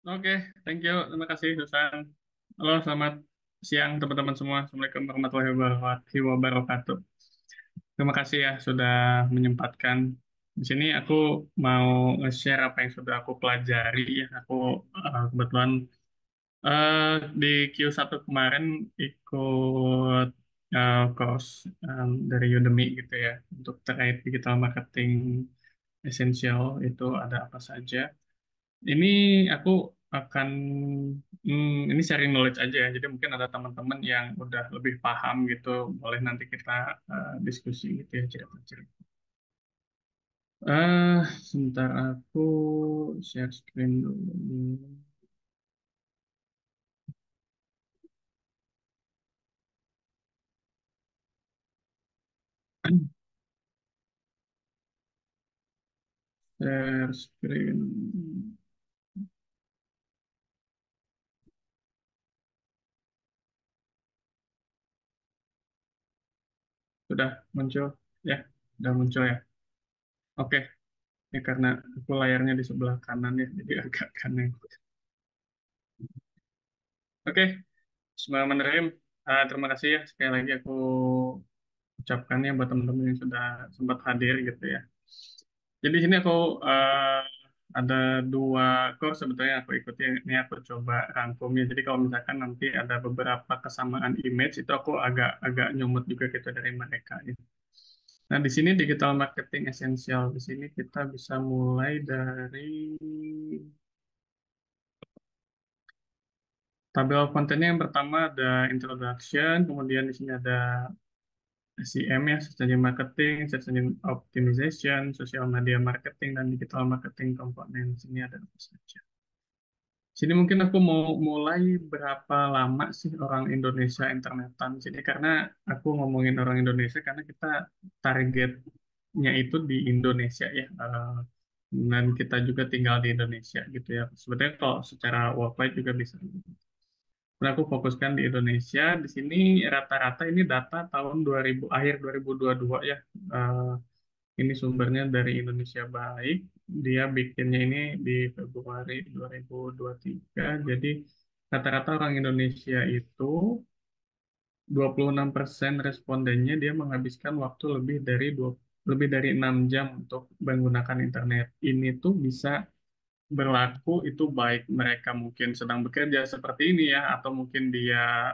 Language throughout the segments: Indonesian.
Oke, thank you. Terima kasih, Susan. Halo, selamat siang teman-teman semua. Assalamualaikum warahmatullahi wabarakatuh. Terima kasih ya sudah menyempatkan. Di sini aku mau nge-share apa yang sudah aku pelajari ya. Aku kebetulan di Q1 kemarin ikut course dari Udemy gitu ya untuk terkait digital marketing essential itu ada apa saja. Ini aku akan ini sharing knowledge aja ya. Jadi mungkin ada teman-teman yang udah lebih paham gitu, boleh nanti kita diskusi gitu ya cerita-cerita. Sebentar aku share screen dulu. Share screen. Sudah muncul ya, sudah muncul ya. Oke, ini karena aku layarnya di sebelah kanan ya, jadi agak kanan. Oke, Bismillahirrahmanirrahim. Terima kasih ya sekali lagi aku ucapkan ya buat teman-teman yang sudah sempat hadir gitu ya. Jadi di sini aku eh, ada dua course sebetulnya aku ikuti. Ini aku coba rangkumnya. Jadi kalau misalkan nanti ada beberapa kesamaan image itu aku agak agak nyumut juga gitu dari mereka. Ya. Nah di sini digital marketing essential. Di sini kita bisa mulai dari tabel kontennya yang pertama ada introduction, kemudian di sini ada SEM ya, Search Engine Marketing, Search Engine Optimization, Social Media Marketing, dan Digital Marketing Component. Sini ada apa saja. Sini mungkin aku mau mulai berapa lama sih orang Indonesia internetan. Jadi karena aku ngomongin orang Indonesia karena kita targetnya itu di Indonesia ya. Dan kita juga tinggal di Indonesia gitu ya. Sebetulnya kalau secara worldwide juga bisa. Nah, aku fokuskan di Indonesia. Di sini rata-rata ini data tahun 2000 akhir 2022 ya. Eh, ini sumbernya dari Indonesia Baik. Dia bikinnya ini di Februari 2023. Jadi rata-rata orang Indonesia itu 26% respondennya dia menghabiskan waktu lebih dari 6 jam untuk menggunakan internet. Ini tuh bisa berlaku itu baik mereka mungkin sedang bekerja seperti ini ya, atau mungkin dia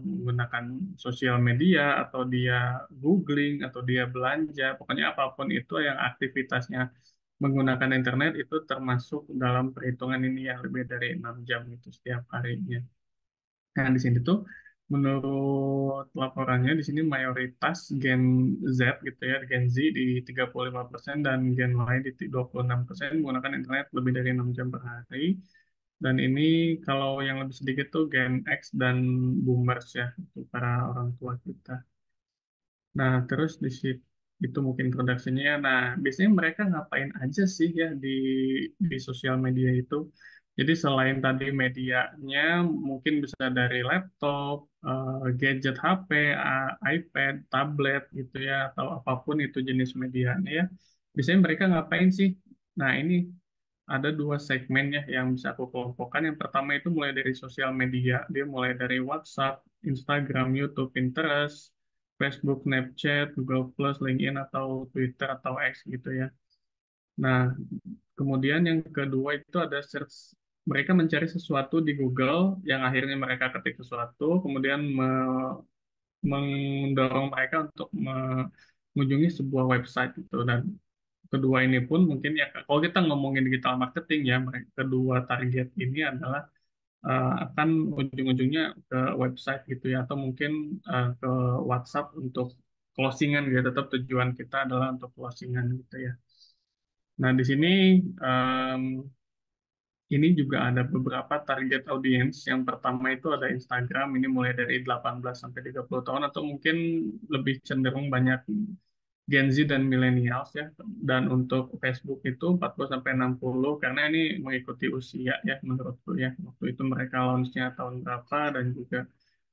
menggunakan sosial media, atau dia googling, atau dia belanja, pokoknya apapun itu yang aktivitasnya menggunakan internet itu termasuk dalam perhitungan ini yang lebih dari 6 jam itu setiap harinya. Nah, di sini tuh menurut laporannya di sini mayoritas Gen Z gitu ya, Gen Z di 35% dan Gen Y di 26% menggunakan internet lebih dari 6 jam per hari. Dan ini kalau yang lebih sedikit tuh Gen X dan Boomers ya, itu para orang tua kita. Nah, terus di situ itu mungkin introduction-nya. Nah, biasanya mereka ngapain aja sih ya di sosial media itu? Jadi selain tadi medianya, mungkin bisa dari laptop, gadget HP, iPad, tablet gitu ya, atau apapun itu jenis medianya ya. Biasanya mereka ngapain sih? Nah, ini ada dua segmen ya yang bisa aku kelompokkan. Yang pertama itu mulai dari sosial media. Dia mulai dari WhatsApp, Instagram, YouTube, Pinterest, Facebook, Snapchat, Google Plus, LinkedIn, atau Twitter, atau X gitu ya. Nah, kemudian yang kedua itu ada search. Mereka mencari sesuatu di Google yang akhirnya mereka ketik sesuatu, kemudian mendorong mereka untuk mengunjungi sebuah website itu. Dan kedua ini pun mungkin ya kalau kita ngomongin digital marketing ya, mereka kedua target ini adalah akan ujung-ujungnya ke website gitu ya, atau mungkin ke WhatsApp untuk closingan gitu. Tetap tujuan kita adalah untuk closingan gitu ya. Nah, di sini em, ini juga ada beberapa target audience. Yang pertama itu ada Instagram, ini mulai dari 18 sampai 30 tahun, atau mungkin lebih cenderung banyak Gen Z dan millennials ya. Dan untuk Facebook itu 40 sampai 60 karena ini mengikuti usia ya menurutku ya. Waktu itu mereka launchnya tahun berapa dan juga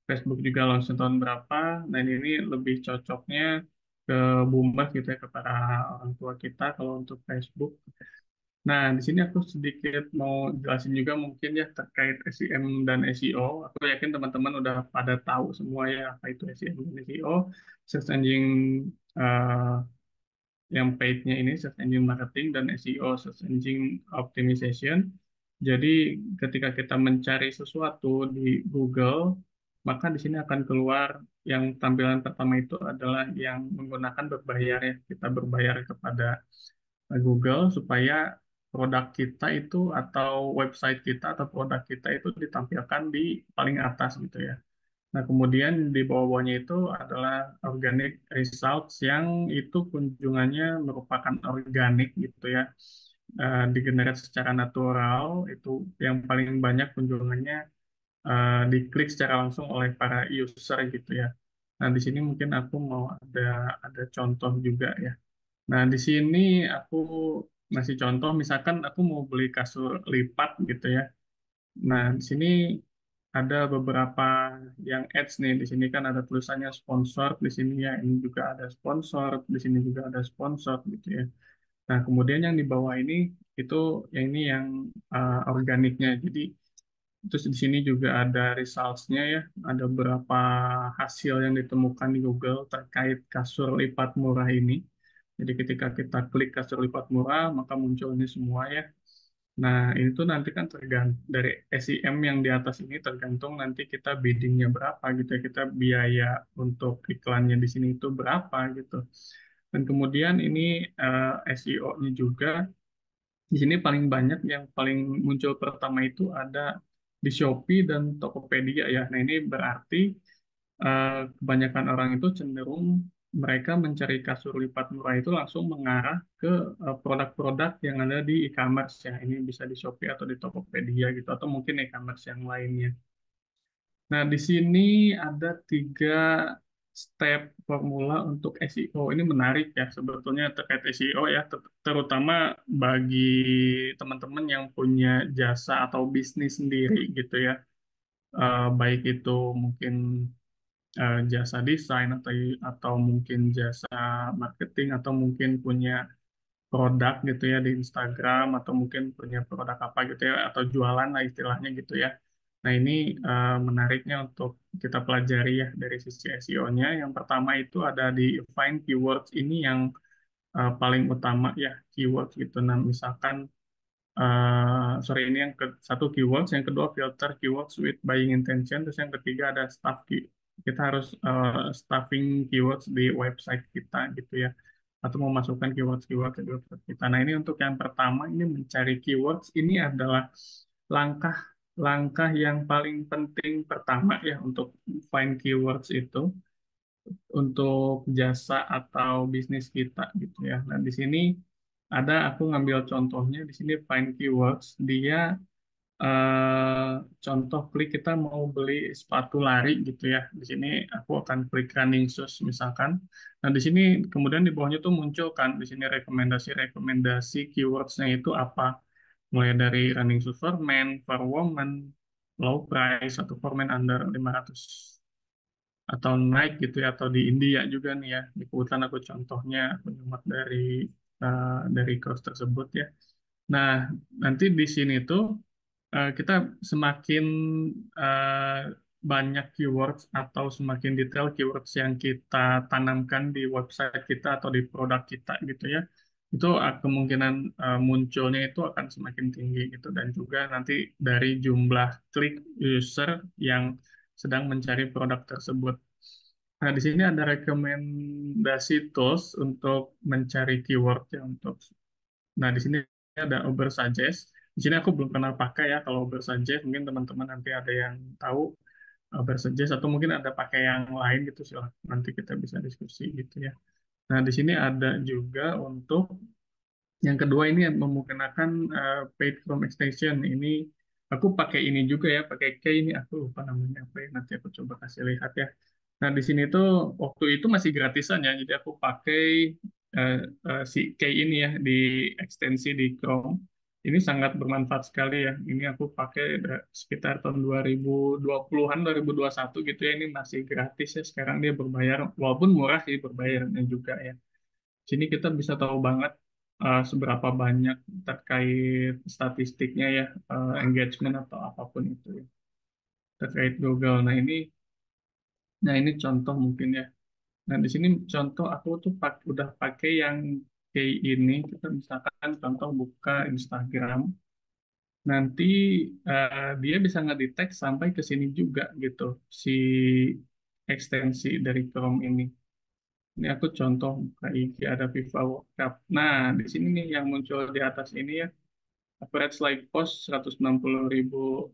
Facebook juga launchnya tahun berapa. Dan ini lebih cocoknya ke boomers gitu ya, ke para orang tua kita kalau untuk Facebook. Nah, di sini aku sedikit mau jelasin juga mungkin ya terkait SEM dan SEO. Aku yakin teman-teman udah pada tahu semua ya apa itu SEM dan SEO. Search Engine eh, yang paid-nya ini Search Engine Marketing dan SEO Search Engine Optimization. Jadi ketika kita mencari sesuatu di Google, maka di sini akan keluar yang tampilan pertama itu adalah yang menggunakan berbayar ya. Kita berbayar kepada Google supaya produk kita itu atau website kita atau produk kita itu ditampilkan di paling atas gitu ya. Nah, kemudian di bawah-bawahnya itu adalah organic results yang itu kunjungannya merupakan organik gitu ya. Digenerate secara natural, itu yang paling banyak kunjungannya diklik secara langsung oleh para user gitu ya. Nah, di sini mungkin aku mau ada contoh juga ya. Nah, di sini aku ngasih contoh, misalkan aku mau beli kasur lipat gitu ya. Nah, di sini ada beberapa yang ads nih. Di sini kan ada tulisannya sponsor, di sini ya ini juga ada sponsor, di sini juga ada sponsor gitu ya. Nah, kemudian yang di bawah ini itu yang ini yang organiknya. Jadi terus di sini juga ada results-nya ya, ada beberapa hasil yang ditemukan di Google terkait kasur lipat murah ini. Jadi ketika kita klik kasur lipat murah, maka muncul ini semua ya. Nah, ini tuh nanti kan tergantung dari SEM yang di atas ini tergantung nanti kita biddingnya berapa gitu ya, kita biaya untuk iklannya di sini itu berapa gitu. Dan kemudian ini SEO-nya juga di sini paling banyak yang paling muncul pertama itu ada di Shopee dan Tokopedia ya. Nah, ini berarti kebanyakan orang itu cenderung mereka mencari kasur lipat murah itu langsung mengarah ke produk-produk yang ada di e-commerce ya. Ini bisa di Shopee atau di Tokopedia gitu atau mungkin e-commerce yang lainnya. Nah, di sini ada 3 step formula untuk SEO. Ini menarik ya sebetulnya terkait SEO ya, terutama bagi teman-teman yang punya jasa atau bisnis sendiri gitu ya. Baik itu mungkin jasa desain atau mungkin jasa marketing atau mungkin punya produk gitu ya di Instagram atau mungkin punya produk apa gitu ya atau jualan lah istilahnya gitu ya. Nah, ini menariknya untuk kita pelajari ya dari sisi SEO-nya. Yang pertama itu ada di find keywords ini yang paling utama ya keywords gitu. Nah, misalkan sorry ini yang ke satu keywords, yang kedua filter keywords with buying intention, terus yang ketiga ada kita harus stuffing keywords di website kita gitu ya, atau memasukkan keywords-keyword di website kita. Nah, ini untuk yang pertama ini mencari keywords ini adalah langkah-langkah yang paling penting pertama ya untuk find keywords itu untuk jasa atau bisnis kita gitu ya. Nah, di sini ada aku ngambil contohnya di sini find keywords dia eh, contoh klik kita mau beli sepatu lari gitu ya. Di sini aku akan klik running shoes misalkan. Nah, di sini kemudian di bawahnya tuh muncul kan di sini rekomendasi keywordsnya itu apa. Mulai dari running shoes for men, for women, low price atau for men under 500 atau naik gitu ya atau di India juga nih ya. Di kebetulan aku contohnya aku nyemat dari course tersebut ya. Nah, nanti di sini tuh kita semakin eh, banyak keywords atau semakin detail keywords yang kita tanamkan di website kita atau di produk kita gitu ya, itu kemungkinan munculnya itu akan semakin tinggi gitu dan juga nanti dari jumlah klik user yang sedang mencari produk tersebut. Nah, di sini ada rekomendasi tools untuk mencari keyword ya untuk. Nah, di sini ada Ubersuggest. Di sini aku belum pernah pakai ya kalau Ubersuggest. Mungkin teman-teman nanti ada yang tahu Ubersuggest atau mungkin ada pakai yang lain gitu silahkan. Nanti kita bisa diskusi gitu ya. Nah, di sini ada juga untuk yang kedua ini yang menggunakan paid from extension. Ini aku pakai ini juga ya, pakai Key ini aku lupa namanya apa ya. Nanti aku coba kasih lihat ya. Nah, di sini tuh waktu itu masih gratisan ya. Jadi aku pakai eh, si Key ini ya di ekstensi di Chrome. Ini sangat bermanfaat sekali ya. Ini aku pakai sekitar tahun 2020-an, 2021 gitu ya. Ini masih gratis ya. Sekarang dia berbayar, walaupun murah sih berbayarnya juga ya. Sini kita bisa tahu banget seberapa banyak terkait statistiknya ya, engagement atau apapun itu ya, terkait Google. Nah ini contoh mungkin ya. Nah di sini contoh aku tuh udah pakai yang kayak ini. Kita misalkan contoh buka Instagram, nanti dia bisa ngedetek sampai ke sini juga gitu si ekstensi dari Chrome ini. Ini aku contoh buka IG ada FIFA World Cup. Nah di sini nih yang muncul di atas ini ya, average like post 160.000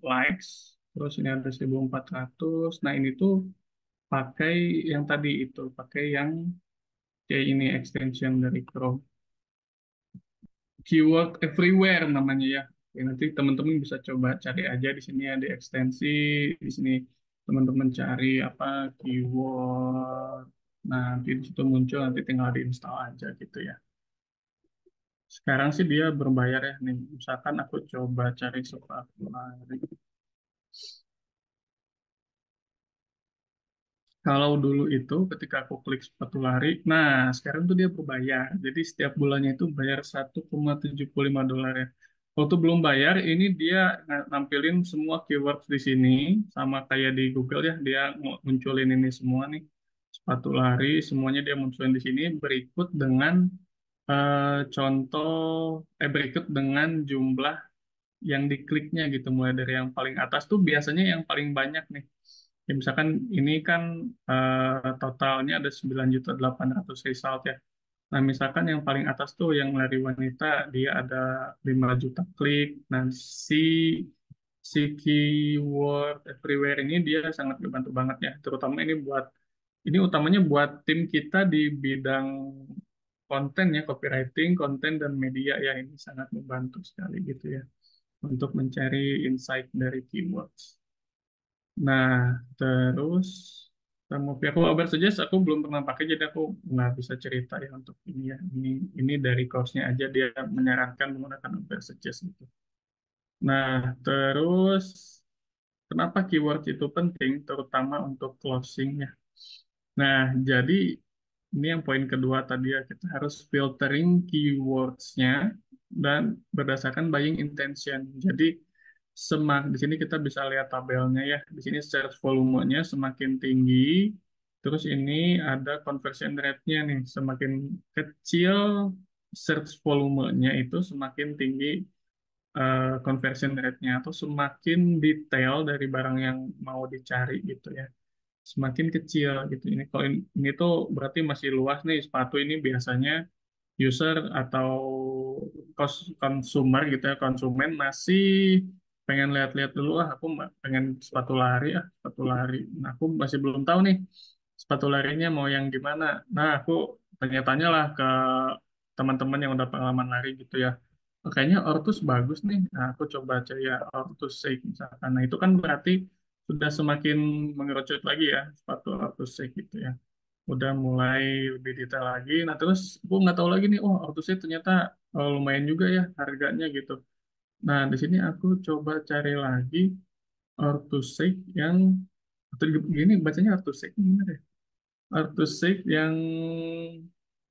likes, terus ini ada 1.400. Nah ini tuh pakai yang tadi itu, pakai yang kayak ini extension dari Chrome. Keyword everywhere namanya ya. Oke, nanti teman-teman bisa coba cari aja di sini ada ekstensi, di sini teman-teman cari apa keyword. Nah, nanti di situ muncul, nanti tinggal diinstal aja gitu ya. Sekarang sih dia berbayar ya nih. Misalkan aku coba cari sepatu lari. Kalau dulu itu ketika aku klik sepatu lari, nah sekarang tuh dia berbayar. Jadi setiap bulannya itu bayar 1,75 dolar ya. Waktu belum bayar, ini dia nampilin semua keywords di sini, sama kayak di Google ya, dia munculin ini semua nih. Sepatu lari, semuanya dia munculin di sini, contoh, berikut dengan jumlah yang dikliknya gitu, mulai dari yang paling atas tuh biasanya yang paling banyak nih. Ya, misalkan ini kan totalnya ada 9.800.000 result ya. Nah, misalkan yang paling atas tuh yang lari wanita, dia ada 5 juta klik. Nah, si si keyword everywhere ini dia sangat membantu banget ya. Terutama ini utamanya buat tim kita di bidang konten ya, copywriting, konten dan media ya, ini sangat membantu sekali gitu ya untuk mencari insight dari keywords. Nah, terus sama pihak Uber Suggest aku belum pernah pakai, jadi aku nggak bisa cerita ya untuk ini ya. Ini dari course-nya aja dia menyarankan menggunakan Uber Suggest itu. Nah, terus kenapa keyword itu penting, terutama untuk closing ya. Nah, jadi ini yang poin kedua tadi ya, kita harus filtering keywords-nya dan berdasarkan buying intention. Jadi di sini kita bisa lihat tabelnya ya. Di sini search volumenya semakin tinggi, terus ini ada conversion rate-nya nih. Semakin kecil search volumenya itu semakin tinggi conversion rate-nya, atau semakin detail dari barang yang mau dicari gitu ya, semakin kecil gitu. Ini kalau ini tuh berarti masih luas nih, sepatu ini biasanya user atau consumer gitu ya, konsumen masih pengen lihat-lihat dulu, aku pengen sepatu lari, sepatu lari. Nah, aku masih belum tahu nih sepatu larinya mau yang gimana. Nah, aku tanya-tanya lah ke teman-teman yang udah pengalaman lari gitu ya. Oh, kayaknya Ortus bagus nih. Nah, aku coba cari ya Ortus Shake misalkan. Nah, itu kan berarti sudah semakin mengerucut lagi ya sepatu Ortus Shake gitu ya. Udah mulai lebih detail lagi. Nah, terus aku nggak tahu lagi nih, oh Ortus Shake ternyata lumayan juga ya harganya gitu. Nah, di sini aku coba cari lagi Ortus Shake yang atau gini bacanya Ortus Shake gimana deh? Ortus Shake yang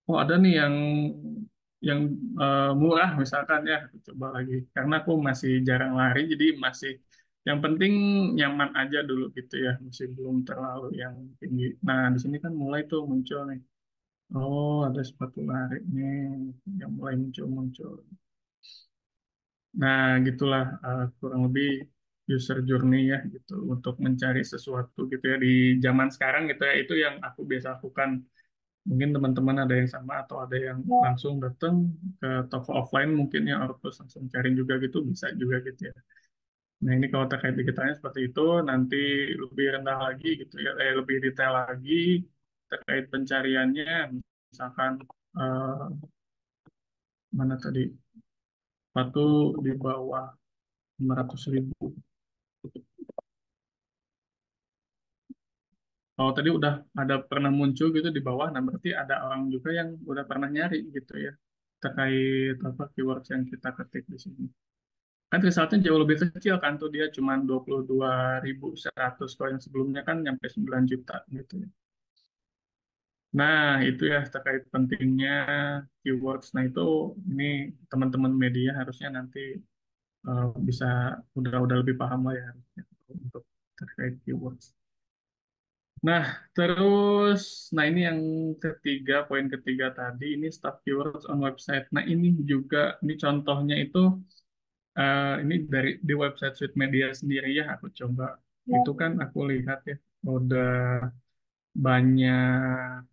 oh ada nih yang murah misalkan ya, aku coba lagi karena aku masih jarang lari, jadi masih yang penting nyaman aja dulu gitu ya, masih belum terlalu yang tinggi. Nah di sini kan mulai tuh muncul nih, oh ada sepatu lari nih yang mulai muncul-muncul. Nah gitulah kurang lebih user journey ya gitu untuk mencari sesuatu gitu ya di zaman sekarang gitu ya, itu yang aku biasa lakukan. Mungkin teman-teman ada yang sama atau ada yang langsung datang ke toko offline mungkin ya, Ortus langsung cari juga gitu, bisa juga gitu ya. Nah ini kalau terkait digitalnya seperti itu, nanti lebih rendah lagi gitu ya, lebih detail lagi terkait pencariannya, misalkan eh, mana tadi, sepatu di bawah 500.000. Kalau tadi udah ada pernah muncul gitu di bawah, nah berarti ada orang juga yang udah pernah nyari gitu ya, terkait apa keyword yang kita ketik di sini. Kan resultnya jauh lebih kecil kan tuh, dia cuma 22.100, kalau yang sebelumnya kan nyampe 9 juta gitu ya. Nah, itu ya terkait pentingnya keywords. Nah, itu ini teman-teman media harusnya nanti bisa udah lebih paham lah ya harusnya untuk terkait keywords. Nah, terus, nah ini yang ketiga, poin ketiga tadi, ini stuff keywords on website. Nah, ini juga, ini contohnya itu, ini dari di website Sweet Media sendiri ya, aku coba. Itu kan aku lihat ya, udah banyak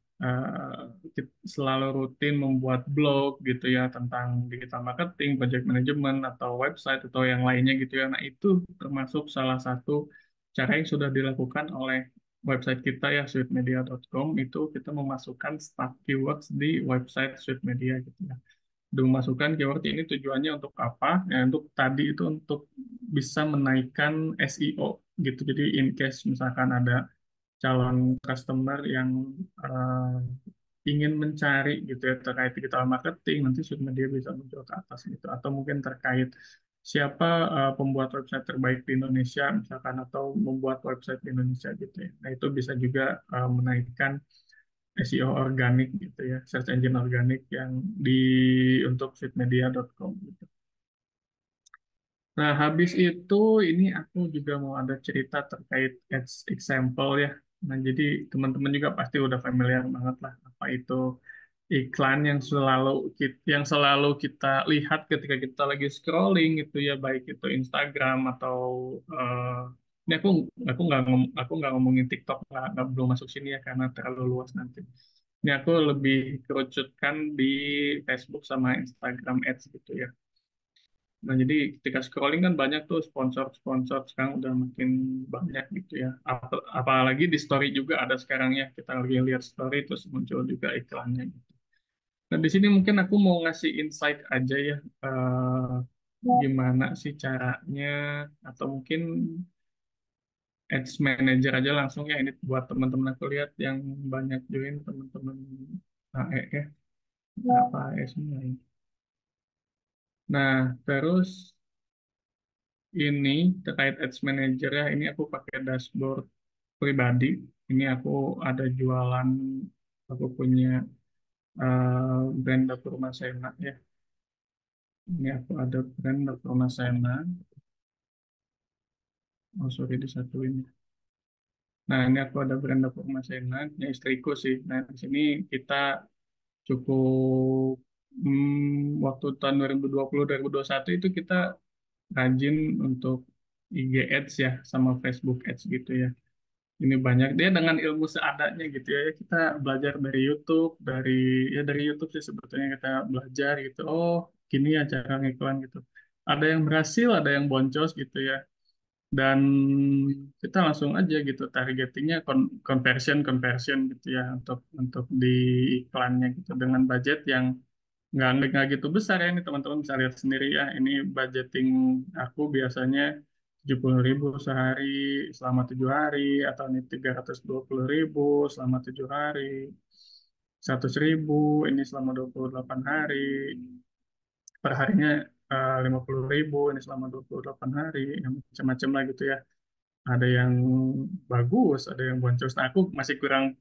selalu rutin membuat blog gitu ya tentang digital marketing, project management atau website atau yang lainnya gitu ya. Nah, itu termasuk salah satu cara yang sudah dilakukan oleh website kita ya sweetmedia.com itu kita memasukkan stack keywords di website Sweet Media gitu ya. Dengan memasukkan keyword ini tujuannya untuk apa? Ya, untuk tadi itu untuk bisa menaikkan SEO gitu. Jadi in case misalkan ada calon customer yang eh, ingin mencari gitu ya terkait digital marketing nanti sudah dia bisa muncul ke atas gitu atau mungkin terkait siapa pembuat website terbaik di Indonesia misalkan atau membuat website di Indonesia gitu ya. Nah, itu bisa juga menaikkan SEO organik gitu ya, search engine organik yang di untuk feedmedia.com gitu. Nah, habis itu ini aku juga mau ada cerita terkait ads example ya. Nah, jadi teman-teman juga pasti udah familiar banget lah apa itu iklan yang selalu kita lihat ketika kita lagi scrolling gitu ya, baik itu Instagram atau ini aku nggak ngomongin TikTok nggak belum masuk sini ya karena terlalu luas nanti. Ini aku lebih kerucutkan di Facebook sama Instagram Ads gitu ya. Nah, jadi ketika scrolling kan banyak tuh sponsor-sponsor sekarang udah makin banyak gitu ya. Apalagi di story juga ada sekarang ya. Kita lagi lihat story terus muncul juga iklannya gitu. Nah, di sini mungkin aku mau ngasih insight aja ya. Gimana sih caranya atau mungkin ads manager aja langsung ya ini buat teman-teman aku lihat yang banyak join teman-teman AE ya. Apa AE semua ini. Nah, terus ini terkait Ads Manager ya, ini aku pakai dashboard pribadi. Ini aku ada jualan, aku punya brand dapur Mas Sena ya. Ini aku ada brand dapur Mas Sena. Oh sorry disatuin. Nah ini aku ada brand dapur Mas Sena, ini istriku sih. Nah di sini kita cukup waktu tahun 2020-2021 itu kita rajin untuk IG Ads ya sama Facebook Ads gitu ya. Ini banyak dia dengan ilmu seadanya gitu ya. Kita belajar dari YouTube, dari YouTube sih sebetulnya kita belajar gitu. Oh, gini ya cara ngiklan gitu. Ada yang berhasil, ada yang boncos gitu ya. Dan kita langsung aja gitu targetingnya conversion conversion gitu ya untuk di iklannya gitu dengan budget yang nggak gitu besar ya ini teman-teman bisa lihat sendiri ya ini budgeting aku biasanya 70.000 sehari selama 7 hari atau ini 320.000 selama 7 hari 100.000 ini selama 28 hari perharinya 50.000 ini selama 28 hari yang macam-macam lah gitu ya ada yang bagus ada yang boncos nah aku masih kurang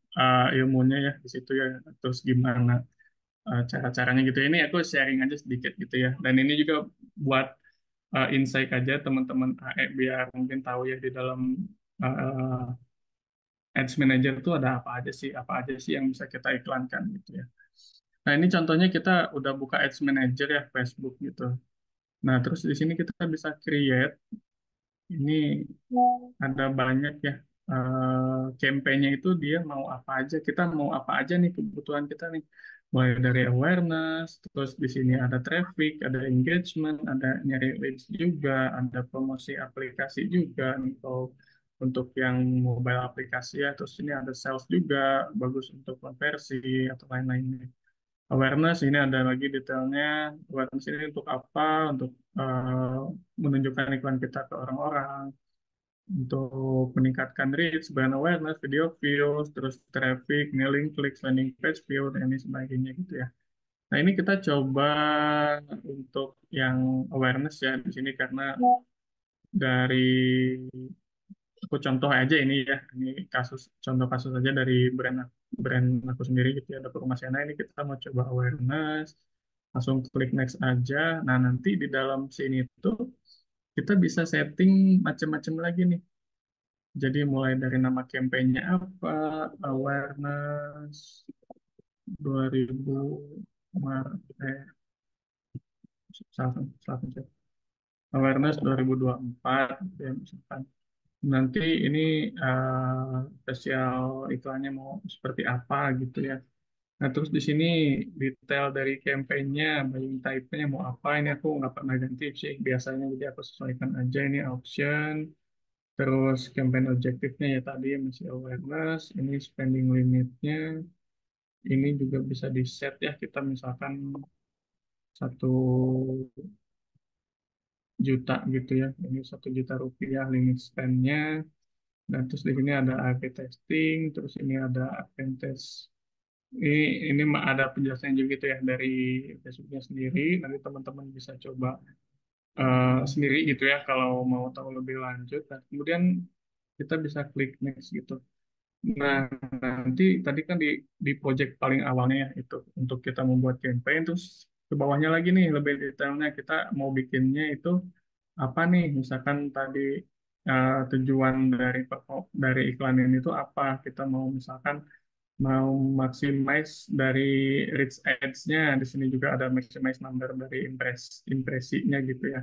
ilmunya ya di situ ya terus gimana cara-caranya gitu. Ini aku sharing aja sedikit gitu ya. Dan ini juga buat insight aja teman-teman AE biar mungkin tahu ya di dalam uh, Ads Manager itu ada apa aja sih yang bisa kita iklankan gitu ya. Nah ini contohnya kita udah buka Ads Manager ya Facebook gitu. Nah terus di sini kita bisa create ini ada banyak ya campaign-nya itu dia mau apa aja kita mau apa aja nih kebutuhan kita nih mulai dari awareness terus di sini ada traffic ada engagement ada nyari leads juga ada promosi aplikasi juga untuk yang mobile aplikasi ya terus ini ada sales juga bagus untuk konversi atau lain-lainnya awareness ini ada lagi detailnya awareness ini untuk apa untuk eh, menunjukkan iklan kita ke orang-orang untuk meningkatkan reach, brand awareness, video views, terus traffic, mailing clicks, landing page view, dan ini sebagainya gitu ya. Nah ini kita coba untuk yang awareness ya di sini karena dari aku contoh aja ini ya, ini contoh kasus aja dari brand aku sendiri gitu ya, dapur rumah Siana ini kita mau coba awareness, langsung klik next aja. Nah nanti di dalam sini tuh kita bisa setting macam-macam lagi nih. Jadi mulai dari nama campaign-nya apa, awareness 2000 Maret, salah, salah pencet. Awareness 2024 ya misalkan. Nanti ini spesial iklannya mau seperti apa gitu ya. Nah, terus di sini detail dari campaign-nya, buying type-nya mau apa, ini aku nggak pernah ganti sih biasanya, jadi aku sesuaikan aja ini option, terus campaign objektifnya ya tadi masih awareness, ini spending limitnya, ini juga bisa di set ya, kita misalkan 1 juta gitu ya, ini 1 juta rupiah limit spend-nya. Dan terus di sini ada A/B testing, terus ini ada advantage. Ini ada penjelasannya juga gitu ya dari Facebooknya sendiri. Nanti teman-teman bisa coba sendiri gitu ya kalau mau tahu lebih lanjut. Nah, kemudian kita bisa klik next gitu. Nah, nanti tadi kan di project paling awalnya ya itu untuk kita membuat campaign, terus ke bawahnya lagi nih lebih detailnya kita mau bikinnya itu apa nih? Misalkan tadi tujuan dari iklan ini itu apa? Kita mau misalkan mau maximize dari reach ads-nya. Di sini juga ada maximize number dari impresinya gitu ya.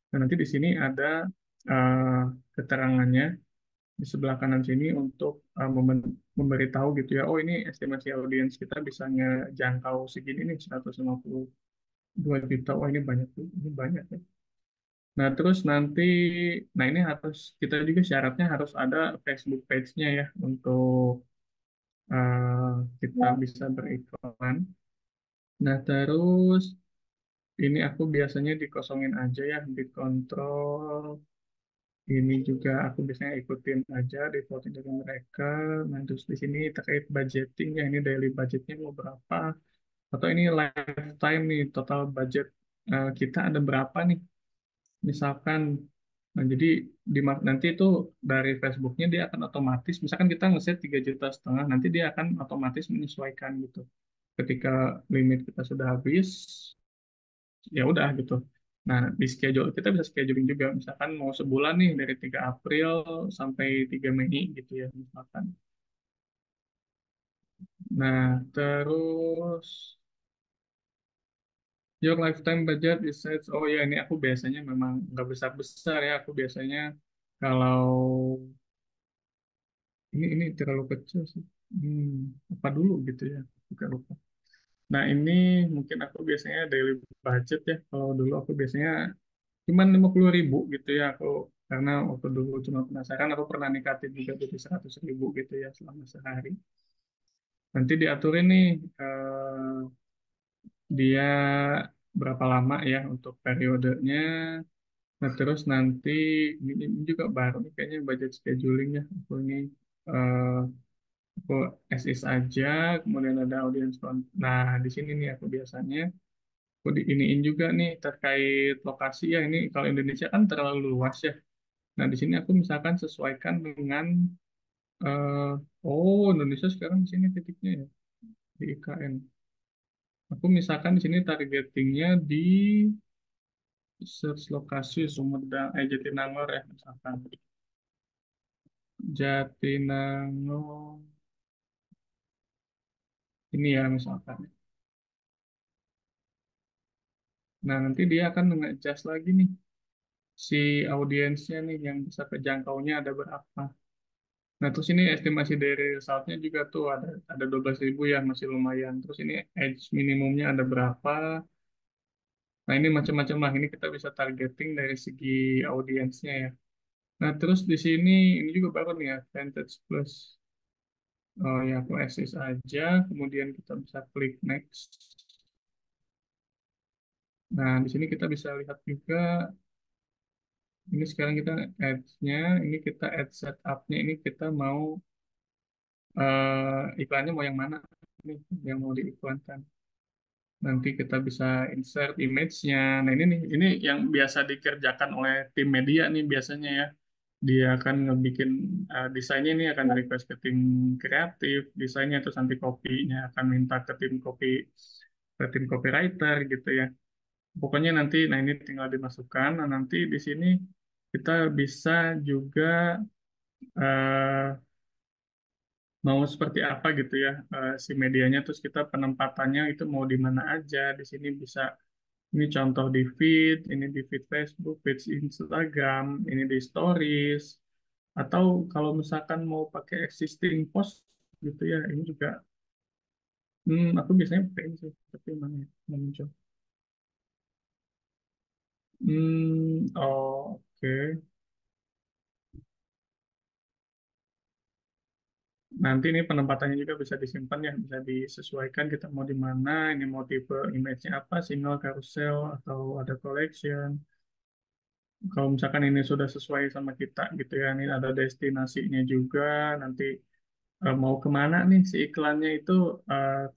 Dan nanti di sini ada eh, keterangannya di sebelah kanan sini untuk memberitahu gitu ya. Oh, ini estimasi audiens kita bisa ngejangkau segini nih 152 juta. Oh, ini banyak tuh. Ini banyak ya. Nah, terus nanti, nah ini harus, kita juga syaratnya harus ada Facebook page-nya ya untuk eh, kita bisa beriklan. Nah, terus ini aku biasanya dikosongin aja ya, dikontrol. Ini juga aku biasanya ikutin aja default dari mereka. Nah, terus di sini terkait budgeting ya, ini daily budgetnya mau berapa? Atau ini lifetime nih, total budget kita ada berapa nih? Misalkan, nah jadi nanti itu dari Facebooknya dia akan otomatis, misalkan kita ngeset 3,5 juta, nanti dia akan otomatis menyesuaikan gitu. Ketika limit kita sudah habis, ya udah gitu. Nah, di schedule kita bisa scheduling juga, misalkan mau sebulan nih dari 3 April sampai 3 Mei gitu ya, misalkan. Nah, terus your lifetime budget is set. Oh ya, ini aku biasanya memang nggak besar-besar ya. Aku biasanya kalau ini terlalu kecil sih. Apa dulu gitu ya? Lupa lupa. Nah, ini mungkin aku biasanya daily budget ya. Kalau dulu aku biasanya cuma 50.000 gitu ya. Aku karena waktu dulu cuma penasaran, aku pernah nikatin juga jadi 100.000 gitu ya selama sehari. Nanti diaturin nih dia berapa lama ya untuk periodenya. Nah, terus nanti ini juga baru nih kayaknya budget scheduling ya. Aku ini eh, aku as is aja, kemudian ada audience count. Nah, di sini nih aku biasanya aku iniin juga nih terkait lokasi ya. Ini kalau Indonesia kan terlalu luas ya. Nah, di sini aku misalkan sesuaikan dengan eh, oh Indonesia sekarang di sini titiknya ya di IKN. Aku misalkan di sini targetingnya di search lokasi Sumedang, Jatinangor ya misalkan. Jatinangor ini ya misalkan. Nah, nanti dia akan nge-adjust lagi nih si audiensnya nih yang bisa kejangkaunya ada berapa. Nah, terus ini estimasi dari resultnya juga tuh ada 12.000 ya masih lumayan. Terus ini edge minimumnya ada berapa. Nah, ini macam-macam lah. Ini kita bisa targeting dari segi audiensnya ya. Nah, terus di sini ini juga baru nih ya, Vantage Plus. Oh ya, aku access aja. Kemudian kita bisa klik next. Nah, di sini kita bisa lihat juga, ini sekarang kita ads-nya, ini kita ad setup-nya, ini kita mau iklannya mau yang mana nih, yang mau diiklankan. Nanti kita bisa insert image-nya. Nah, ini nih, ini yang biasa dikerjakan oleh tim media nih biasanya ya. Dia akan ngebikin desainnya ini akan request ke tim kreatif, desainnya terus nanti copy-nya akan minta ke tim copywriter gitu ya. Pokoknya nanti, nah ini tinggal dimasukkan. Nah nanti di sini kita bisa juga eh, mau seperti apa gitu ya si medianya, terus kita penempatannya itu mau di mana aja. Di sini bisa ini contoh di feed, ini di feed Facebook, feed Instagram, ini di stories. Atau kalau misalkan mau pakai existing post gitu ya, ini juga aku biasanya pakai ini sih, tapi mana ya yang muncul. Oke. Nanti ini penempatannya juga bisa disimpan ya, bisa disesuaikan kita mau di mana, ini mau tipe image-nya apa, single, carousel, atau ada collection. Kalau misalkan ini sudah sesuai sama kita gitu ya, ini ada destinasinya juga, nanti mau kemana nih si iklannya itu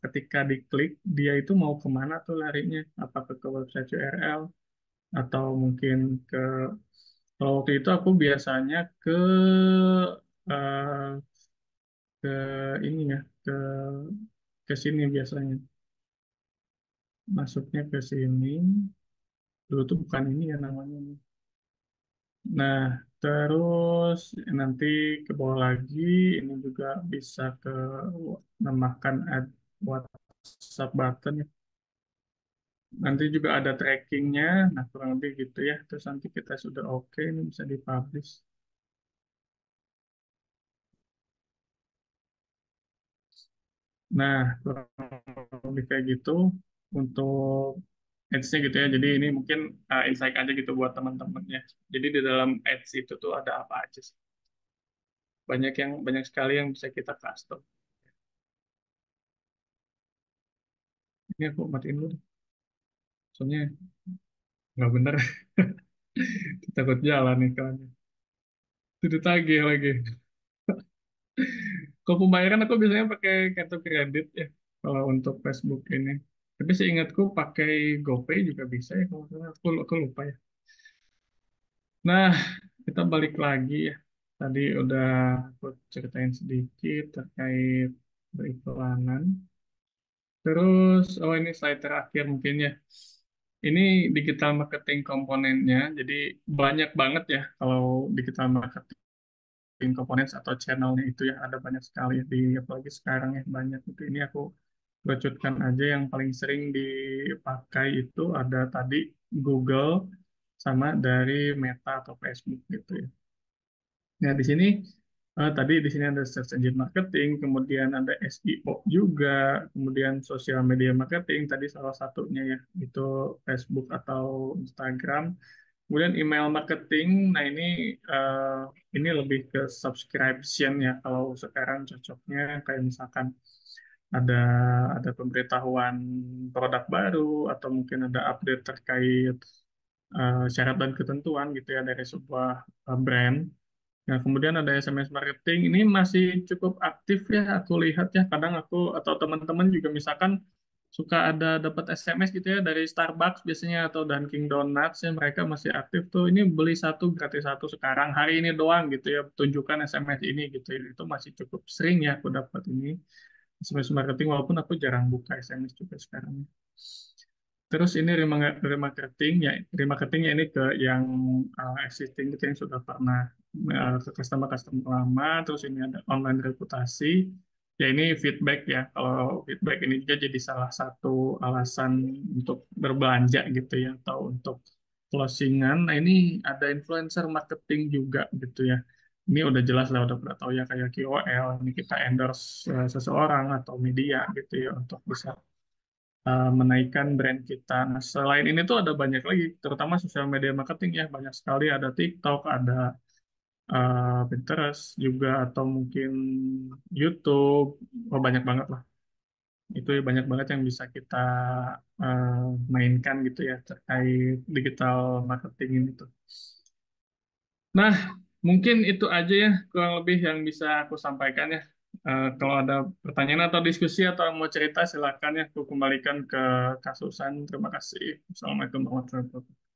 ketika diklik dia itu mau kemana tuh larinya, apakah ke website URL atau mungkin ke, kalau waktu itu aku biasanya eh, ke ini ya, ke sini biasanya masuknya ke sini. Dulu tuh bukan ini ya namanya. Nah, terus nanti ke bawah lagi, ini juga bisa ke nambahkan add WhatsApp button ya. Nanti juga ada trackingnya, nah kurang lebih gitu ya. Terus nanti kita sudah oke, ini bisa dipublish. Nah, kurang lebih kayak gitu untuk ads-nya gitu ya. Jadi ini mungkin insight aja gitu buat teman-temannya. Jadi di dalam ads itu tuh ada apa aja sih? Banyak sekali yang bisa kita custom. Ini aku matiin dulu, deh. Soalnya nggak bener. Takut jalan nih kan. Itu ditagih lagi. Kalau pembayaran aku biasanya pakai kartu kredit ya. Kalau untuk Facebook ini. Tapi seingatku pakai GoPay juga bisa ya. Kalau nggak salah. Aku lupa ya. Nah, kita balik lagi ya. Tadi udah aku ceritain sedikit terkait periklanan. Terus, oh ini slide terakhir mungkin ya. Ini digital marketing komponennya, jadi banyak banget ya kalau digital marketing komponens atau channelnya itu ya ada banyak sekali di apalagi sekarang ya banyak itu. Ini aku kerucutkan aja yang paling sering dipakai itu ada tadi Google sama dari Meta atau Facebook gitu ya. Nah, di sini tadi di sini ada search engine marketing, kemudian ada SEO juga, kemudian sosial media marketing tadi salah satunya ya, itu Facebook atau Instagram. Kemudian email marketing, nah ini lebih ke subscription ya. Kalau sekarang cocoknya kayak misalkan ada ada pemberitahuan produk baru atau mungkin ada update terkait syarat dan ketentuan gitu ya dari sebuah brand. Nah, kemudian ada SMS marketing. Ini masih cukup aktif ya, aku lihat ya. Kadang aku atau teman-teman juga misalkan suka ada dapat SMS gitu ya dari Starbucks biasanya atau Dunkin' Donuts ya, mereka masih aktif tuh. Ini beli satu gratis satu sekarang hari ini doang gitu ya, tunjukkan SMS ini gitu ya. Itu masih cukup sering ya aku dapat ini SMS marketing walaupun aku jarang buka SMS juga sekarang. Terus ini remarketing ya, remarketingnya ini ke yang existing gitu yang sudah pernah ke customer-customer lama. Terus ini ada online reputasi. Ya ini feedback ya. Kalau feedback ini juga jadi salah satu alasan untuk berbelanja gitu ya atau untuk closingan. Nah ini ada influencer marketing juga gitu ya. Ini udah jelas lah, udah pernah tahu ya kayak KOL. Ini kita endorse seseorang atau media gitu ya untuk bisa menaikkan brand kita. Nah, selain ini tuh ada banyak lagi, terutama sosial media marketing ya, banyak sekali ada TikTok, ada Pinterest juga, atau mungkin YouTube, oh, banyak banget lah. Itu ya banyak banget yang bisa kita eh, mainkan gitu ya terkait digital marketing ini tuh. Nah, mungkin itu aja ya kurang lebih yang bisa aku sampaikan ya. Kalau ada pertanyaan atau diskusi atau mau cerita silakan ya, aku kembalikan ke Kasusan. Terima kasih. Assalamualaikum warahmatullahi wabarakatuh.